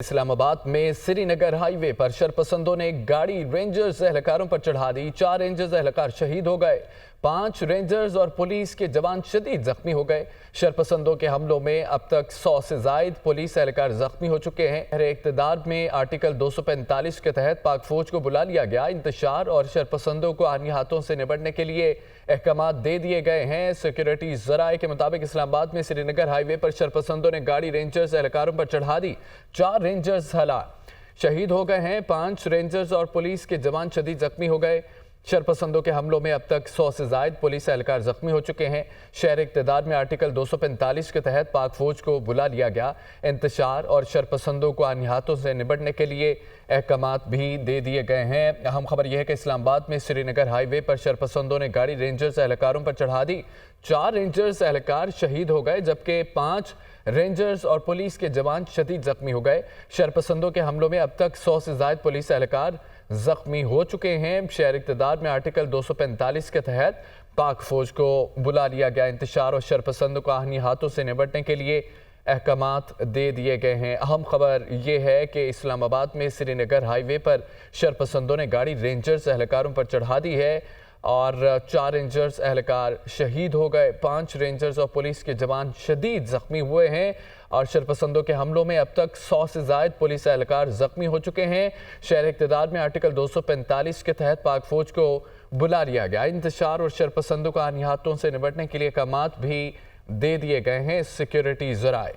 इस्लामाबाद में श्रीनगर हाईवे पर शरपसंदों ने गाड़ी रेंजर्स एहलकारों पर चढ़ा दी। 4 रेंजर्स एहलकार शहीद हो गए। 5 रेंजर्स और पुलिस के जवान शदीद जख्मी हो गए। शरपसंदों के हमलों में अब तक 100 से जायद पुलिस एहलकार जख्मी हो चुके हैं। इक़्तिदार में आर्टिकल 245 के तहत पाक फौज को बुला लिया गया। इंतशार और शरपसंदों को आर्मी हाथों से निपटने के लिए अहकाम दे दिए गए हैं। सिक्योरिटी जराए के मुताबिक इस्लामाबाद में श्रीनगर हाईवे पर शरपसंदों ने गाड़ी रेंजर्स एहलकारों पर चढ़ा दी। 4 रेंजर्स शहीद हो गए हैं। 5 रेंजर्स और पुलिस के जवान शदीद जख्मी हो गए। शरपसंदों के हमलों में अब तक 100 से जायद पुलिस एहलकार जख्मी हो चुके हैं। शहर इक़्तिदार में आर्टिकल 245 के तहत पाक फौज को बुला लिया गया। इंतशार और शरपसंदों को आर्मी हाथों से निपटने के लिए अहकाम भी दे दिए गए हैं। अहम खबर यह है कि इस्लामाबाद में श्रीनगर हाईवे पर शरपसंदों ने गाड़ी रेंजर्स एहलकारों पर चढ़ा दी। 4 रेंजर्स एहलकार शहीद हो गए जबकि 5 रेंजर्स और पुलिस के जवान शदीद जख्मी हो गए। शरपसंदों के हमलों में अब तक 100 से जायद पुलिस एहलकार जख्मी हो चुके हैं। शहर इक़्तिदार में आर्टिकल 245 के तहत पाक फौज को बुला लिया गया। इंतशार और शरपसंदों को आर्मी हाथों से निपटने के लिए अहकाम दे दिए गए हैं। अहम खबर यह है कि इस्लामाबाद में श्रीनगर हाईवे पर शरपसंदों ने गाड़ी रेंजर्स एहलकारों पर चढ़ा दी है और 4 रेंजर्स एहलकार शहीद हो गए। 5 रेंजर्स और पुलिस के जवान शदीद जख्मी हुए हैं और शरपसंदों के हमलों में अब तक 100 से जायद पुलिस एहलकार जख्मी हो चुके हैं। शहर इक़्तिदार में आर्टिकल 245 के तहत पाक फौज को बुला लिया गया। इंतशार और शरपसंदों को आर्मी हाथों से निपटने के लिए अहकाम भी दे दिए गए हैं। सिक्योरिटी जराए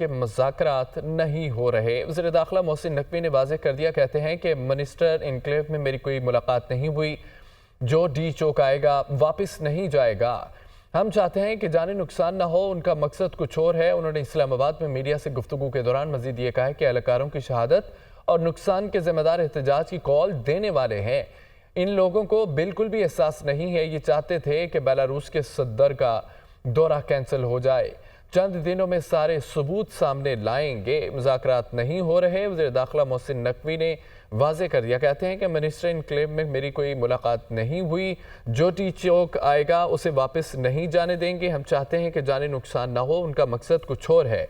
के मुज़ाकरात नहीं हो रहे। वज़ीर दाखिला मोहसिन नकवी ने वाज़ेह कर दिया। कहते हैं कि मिनिस्टर इनक्लेव में मेरी कोई मुलाकात नहीं हुई। जो डी चौक आएगा वापस नहीं जाएगा। हम चाहते हैं कि जानी नुकसान ना हो, उनका मकसद कुछ और है। उन्होंने इस्लामाबाद में मीडिया से गुफ्तगू के दौरान मजीद ये कहा है कि एहलकारों की शहादत और नुकसान के जिम्मेदार एहतजाज की कॉल देने वाले हैं। इन लोगों को बिल्कुल भी एहसास नहीं है। ये चाहते थे कि बेलारूस के सदर का दौरा कैंसिल हो जाए। चंद दिनों में सारे सबूत सामने लाएंगे। मुज़ाकरात नहीं हो रहे। वज़ीर दाखिला मोहसिन नकवी ने वाज़ेह कर दिया। कहते हैं कि मिनिस्टर इनक्लेव में मेरी कोई मुलाकात नहीं हुई। जो टी चौक आएगा उसे वापस नहीं जाने देंगे। हम चाहते हैं कि जाने नुकसान ना हो, उनका मकसद कुछ और है।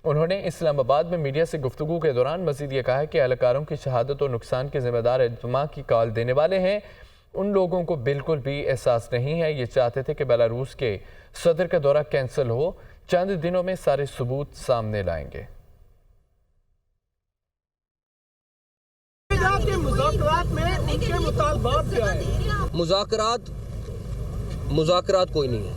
उन्होंने इस्लामाबाद में मीडिया से गुफ्तगू के दौरान मज़ीद ये कहा है कि एहलकारों की शहादत और नुकसान के जिम्मेदार इज्तिमा की कॉल देने वाले हैं। उन लोगों को बिल्कुल भी एहसास नहीं है। ये चाहते थे कि बेलारूस के सदर का दौरा कैंसिल हो। चंद दिनों में सारे सबूत सामने लाएंगे। मुज़ाकरात कोई नहीं है।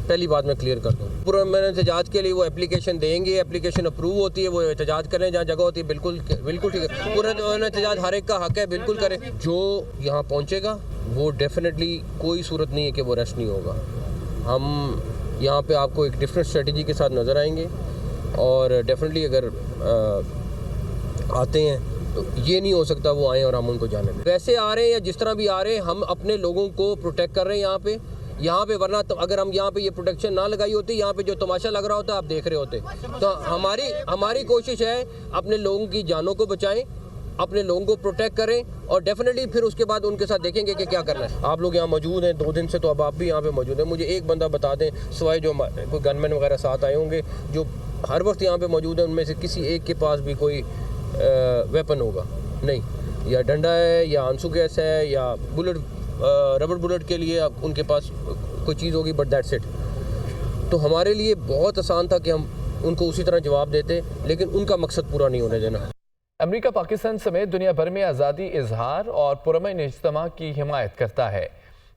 पहली बात मैं क्लियर कर दूँ। पूरा मैंने एहतजाज के लिए वो एप्लीकेशन देंगे। एप्लीकेशन अप्रूव होती है, वो एहतजाज करें जहाँ जगह होती है। बिल्कुल बिल्कुल ठीक है। पूरा एहतजाज हर एक का हक है, बिल्कुल करें। जो यहाँ पहुँचेगा वो डेफिनेटली कोई सूरत नहीं है कि वो रेस्ट नहीं होगा। हम यहाँ पे आपको एक डिफरेंट स्ट्रेटजी के साथ नज़र आएंगे और डेफिनेटली अगर आते हैं तो ये नहीं हो सकता वो आएँ और हम उनको जाने दें। वैसे आ रहे हैं या जिस तरह भी आ रहे हैं, हम अपने लोगों को प्रोटेक्ट कर रहे हैं यहाँ पे वरना तो अगर हम यहाँ पे ये प्रोटेक्शन ना लगाई होती, यहाँ पे जो तमाशा लग रहा होता आप देख रहे होते। तो हमारी कोशिश है अपने लोगों की जानों को बचाएं, अपने लोगों को प्रोटेक्ट करें और डेफिनेटली फिर उसके बाद उनके साथ देखेंगे कि क्या करना है। आप लोग यहाँ मौजूद हैं 2 दिन से, तो अब आप भी यहाँ पे मौजूद हैं। मुझे एक बंदा बता दें, सिवाय जो कोई गनमैन वगैरह साथ आए होंगे जो हर वक्त यहाँ पे मौजूद है, उनमें से किसी एक के पास भी कोई वेपन होगा? नहीं, या डंडा है या आंसू गैस है या बुलेट, रबर बुलेट के लिए उनके पास कोई चीज़ होगी, बट दैट्स इट। तो हमारे लिए बहुत आसान था कि हम उनको उसी तरह जवाब देते, लेकिन उनका मकसद पूरा नहीं होने देना। अमेरिका पाकिस्तान समेत दुनिया भर में आज़ादी इजहार और पुरअमन इज्तिमा की हिमायत करता है,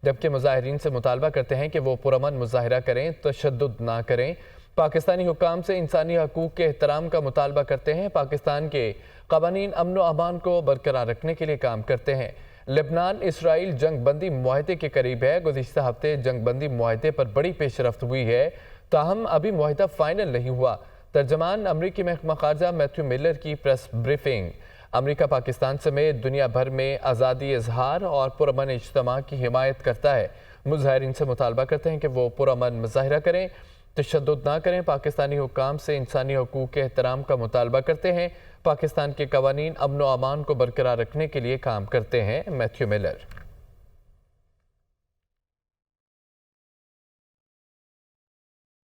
जबकि मुजाहिरीन से मुतालबा करते हैं कि वो पुरअमन मुजाहिरा करें, तशद्दुद ना करें। पाकिस्तानी हुक्काम से इंसानी हकूक़ के एहतराम का मुतालबा करते हैं। पाकिस्तान के क़वानीन अमन व अमान को बरकरार रखने के लिए काम करते हैं। लेबनान इसराइल जंग बंदी मुआहदे के करीब है। गुज़िश्ता हफ्ते जंग बंदी मुआहदे पर बड़ी पेशरफ्त हुई है, ताहम अभी मुआहदा फाइनल नहीं हुआ। तर्जमान अमरीकी महकमा ख़ारजा मैथ्यू मिलर की प्रेस ब्रीफिंग। अमरीका पाकिस्तान समेत दुनिया भर में आज़ादी इजहार और पुरअमन इज्तिमा की हिमायत करता है। मुजाहिरीन से मुतालबा करते हैं कि वो पुरअमन मुजाहिरा करें, तशद्दुद ना करें। पाकिस्तानी हुक्काम से इंसानी हकूक़ के एहतराम का मुतालबा करते हैं। पाकिस्तान के क़वानीन अमन व अमान को बरकरार रखने के लिए काम करते हैं। Matthew Miller.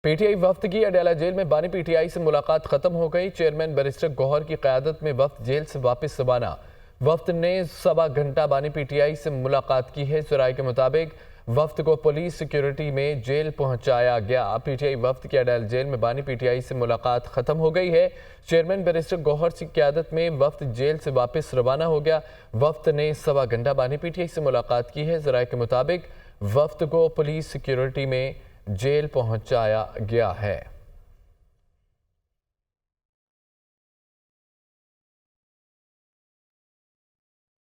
पीटीआई वफ्द की अडयाला जेल में बानी पीटीआई से मुलाकात खत्म हो गई। चेयरमैन बैरिस्टर गौहर की क़यादत में वफ्द जेल से वापस रवाना। वफ्द ने 1.25 घंटा बानी पीटीआई से मुलाकात की है। जराये के मुताबिक वफ्द को पुलिस सिक्योरिटी में जेल पहुंचाया गया। पीटीआई वफ्द की अडयाला जेल में बानी पीटीआई से मुलाकात खत्म हो गई है। चेयरमैन बैरिस्टर गौहर की क़यादत में वफ्द जेल से वापस रवाना हो गया। वफ्द ने 1.25 घंटा बानी पीटीआई से मुलाकात की है। जराये के मुताबिक वफ्द को पुलिस सिक्योरिटी में जेल पहुंचाया गया है।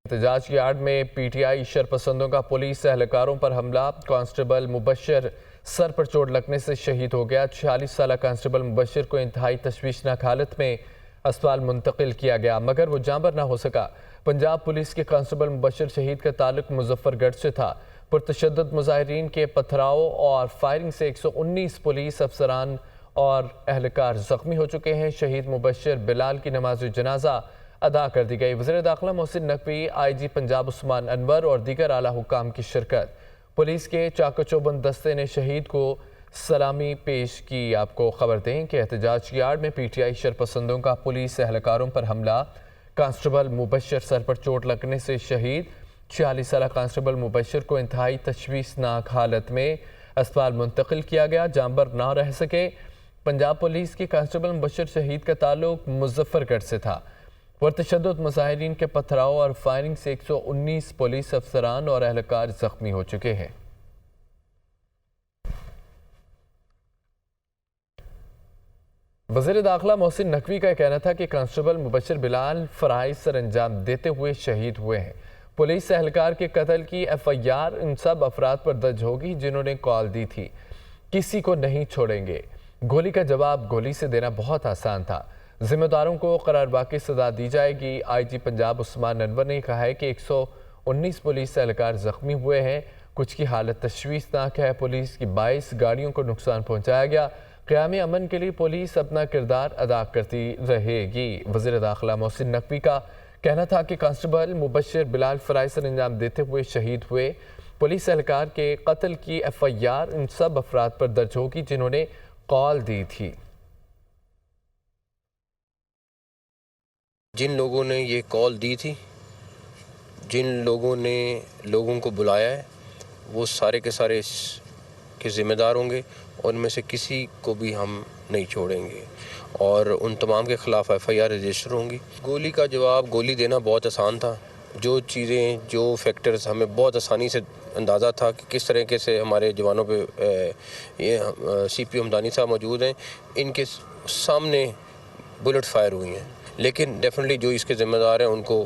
एहतजाज की आड़ में पीटीआई शरपसंदों का पुलिस एहलकारों पर हमला। कांस्टेबल मुबशर सर पर चोट लगने से शहीद हो गया। 46 साला कांस्टेबल मुबशर को इंतहाई तशवीशनाक हालत में अस्पताल मुंतकिल किया गया, मगर वो जांबर ना हो सका। पंजाब पुलिस के कांस्टेबल मुबशर शहीद का ताल्लुक मुजफ्फरगढ़ से था। पुरतशद्दुद मुजाहिरीन के पथराव और फायरिंग से 119 पुलिस अफसरान और एहलकार जख्मी हो चुके हैं। शहीद मुबशर बिलाल की नमाज जनाजा अदा कर दी गई। वज़ीर दाखिला मोहसिन नकवी, IG पंजाब उस्मान अनवर और दीगर आला हुकाम की शिरकत। पुलिस के चाको चौबंद दस्ते ने शहीद को सलामी पेश की। आपको खबर दें कि एहतजाज की आड़ में पीटीआई शरपसंदों का पुलिस एहलकारों पर हमला। कांस्टेबल मुबशर सर पर चोट लगने से शहीद। 46 साला कांस्टेबल मुबशर को इंतहाई तशवीशनाक हालत में अस्पताल मुंतकिल किया गया, जांबर ना रह सके। पंजाब पुलिस के कांस्टेबल मुबशर शहीद का ताल्लुक मुजफ्फरगढ़ से था। पुरतशद्दुद मुजाहिरीन के पथराव और फायरिंग से 119 पुलिस अफसरान और एहलकार जख्मी हो चुके हैं। वज़ीर दाखिला मोहसिन नकवी का कहना था कि कांस्टेबल मुबशर बिलाल फराइज सर अंजाम देते हुए शहीद हुए हैं। पुलिस एहलकार के कत्ल की FIR उन सब अफराद पर दर्ज होगी जिन्होंने कॉल दी थी। किसी को नहीं छोड़ेंगे। गोली का जवाब गोली से देना बहुत आसान था। जिम्मेदारों को करारबाग की सजा दी जाएगी। IG पंजाब उस्मान अनवर ने कहा है कि 119 पुलिस एहलकार जख्मी हुए हैं। कुछ की हालत तशवीशनाक है। पुलिस की 22 गाड़ियों को नुकसान पहुंचाया गया। क़याम अमन के लिए पुलिस अपना किरदार अदा करती रहेगी। वज़ीर दाखिला मोहसिन नकवी का कहना था कि कांस्टेबल मुबशर बिलाल फराइज सर अंजाम देते हुए शहीद हुए। पुलिस एहलकार के कत्ल की FIR उन सब अफराद पर दर्ज होगी जिन्होंने कॉल दी थी। जिन लोगों ने ये कॉल दी थी, जिन लोगों ने लोगों को बुलाया है, वो सारे के सारे के ज़िम्मेदार होंगे और उनमें से किसी को भी हम नहीं छोड़ेंगे और उन तमाम के ख़िलाफ़ FIR रजिस्टर होंगी। गोली का जवाब गोली देना बहुत आसान था। जो चीज़ें, जो फैक्टर्स हमें बहुत आसानी से अंदाज़ा था कि किस तरीके से हमारे जवानों पे ये CPO हमदानी साहब मौजूद हैं, इनके सामने बुलेट फायर हुई हैं, लेकिन डेफिनेटली जो इसके ज़िम्मेदार हैं उनको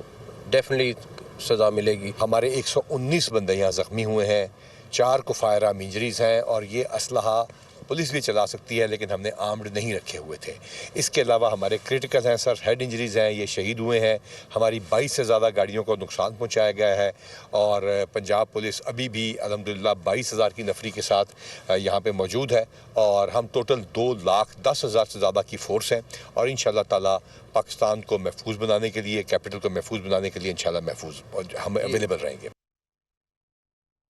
डेफिनेटली सज़ा मिलेगी। हमारे 119 बंदे यहाँ ज़ख्मी हुए हैं, 4 को फायर आर्म इंजरीज़ हैं और ये असलहा पुलिस भी चला सकती है, लेकिन हमने आर्म्ड नहीं रखे हुए थे। इसके अलावा हमारे क्रिटिकल हैं सर, हेड इंजरीज़ हैं, ये शहीद हुए हैं। हमारी 22 से ज़्यादा गाड़ियों को नुकसान पहुंचाया गया है और पंजाब पुलिस अभी भी अल्हम्दुलिल्लाह 22,000 की नफरी के साथ यहाँ पे मौजूद है और हम टोटल 2,10,000 से ज़्यादा की फ़ोर्स हैं और इंशाअल्लाह ताला पाकिस्तान को महफूज बनाने के लिए, कैपिटल को महफूज बनाने के लिए इंशाअल्लाह महफूज हम अवेलेबल रहेंगे।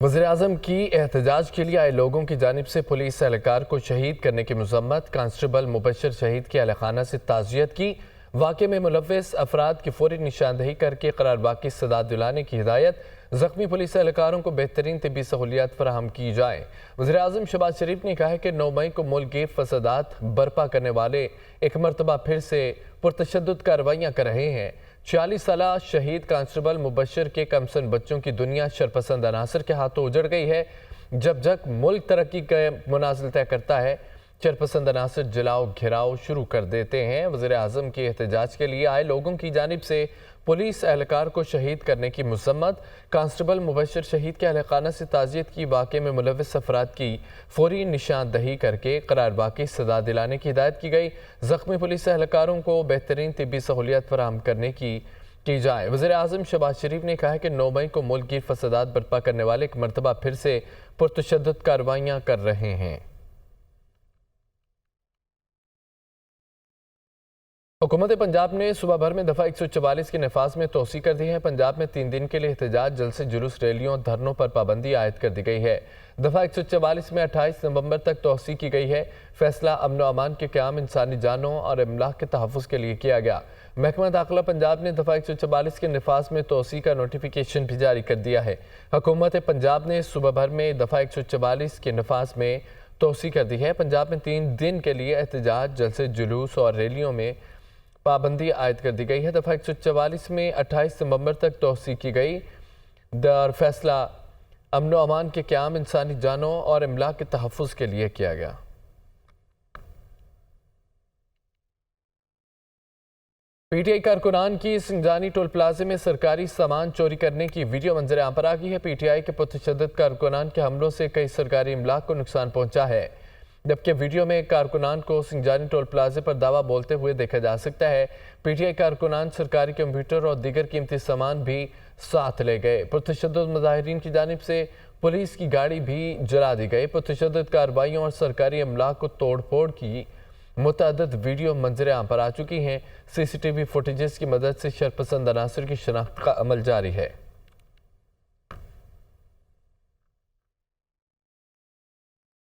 वज़ीर आज़म की एहतजाज के लिए आए लोगों की जानिब से पुलिस एहलकार को शहीद करने की मज़म्मत। कांस्टेबल मुबशर शहीद के अहलखाना से ताज़ियत की। वाक़े में मुलव्विस अफराद की फौरी निशानदही करके करारबाग की सदा दिलाने की हिदायत। ज़ख्मी पुलिस एहलकारों को बेहतरीन तिब्बी सहूलियात फराहम की जाए। वज़ीर आज़म शहबाज शरीफ ने कहा है कि 9 मई को मुल्क के फसादात बर्पा करने वाले एक मरतबा फिर से पुरतशद्दुद कार्रवाइयाँ कर रहे हैं। 46 साला शहीद कांस्टेबल मुबशर के कमसन बच्चों की दुनिया शरपसंद अनासर के हाथों उजड़ गई है। जब मुल्क तरक्की के मुनाजिल तय करता है, शरपसंद अनासर जलाओ घिराव शुरू कर देते हैं। वज़ीर आज़म के एहतजाज के लिए आए लोगों की जानिब से पुलिस एहलकार को शहीद करने की मज़म्मत। कांस्टेबल मुबशर शहीद के अहलखाना से ताज़ियत की। वाक़े में मुलव्विस अफराद की फौरी निशानदही करके करारबाग की सदा दिलाने की हिदायत की गई। ज़ख्मी पुलिस एहलकारों को बेहतरीन तिब्बी सहूलियत फराहम करने की जाए। वज़ीर आज़म शहबाज शरीफ ने कहा है कि 9 मई को मुल्क की फसादात बर्पा करने वाले एक मरतबा फिर से पुरतशद्दुद कार्रवाइयाँ कर रहे हैं। हुकूमत पंजाब ने सुबह भर में दफ़ा 144 के नफाज में तोसी कर दी है। पंजाब में 3 दिन के लिए एहतजाज, जलसे, जुलूस, रैलियों, धरनों पर पाबंदी आयद कर दी गई है। दफ़ा 144 में 28 नवंबर तक तोसी की गई है। फैसला अमन व अमान के क़याम, इंसानी जानों और अमलाक के तहफ़्फ़ुज़ के लिए किया गया। महकमा दाखिला पंजाब ने दफ़ा 144 के नफाज में तोसी का नोटिफिकेशन भी जारी कर दिया है। हुकूमत पंजाब ने सुबह भर में दफ़ा 144 के नफाज में तोसी कर दी है। पंजाब में 3 दिन के लिए एहतजाज, जलसे, जुलूस और रैलियों में पाबंदी आयद कर दी गई है। दफ़ा 144 में 28 नवंबर तक तोसी की गई। दर फैसला अमन व अमान के क़याम, इंसानी जानों और अमलाक के तहफ़्फ़ुज़ के लिए किया गया। पीटीआई कारकुनान की सिंजानी टोल प्लाजे में सरकारी सामान चोरी करने की वीडियो मंजर आम पर आ गई है। पीटीआई के पुरतशद्दुद कारकुनान के हमलों से कई सरकारी इमलाक को नुकसान पहुंचा है, जबकि वीडियो में कारकुनान को सिंजानी टोल प्लाजे पर दावा बोलते हुए देखा जा सकता है। पीटीआई कारकुनान सरकारी कंप्यूटर और दीगर कीमती सामान भी साथ ले गए। पुरतशद्दुद मुजाहिरीन की जानिब से पुलिस की गाड़ी भी जला दी गई। पुरतशद्दुद कार्रवाइयों और सरकारी इमलाक को तोड़ फोड़ की मुतअद्दिद वीडियो मंजर आम पर आ चुकी हैं। CCTV फुटेजेस की मदद से शरपसंद अनासर की शनाख्त का अमल जारी है।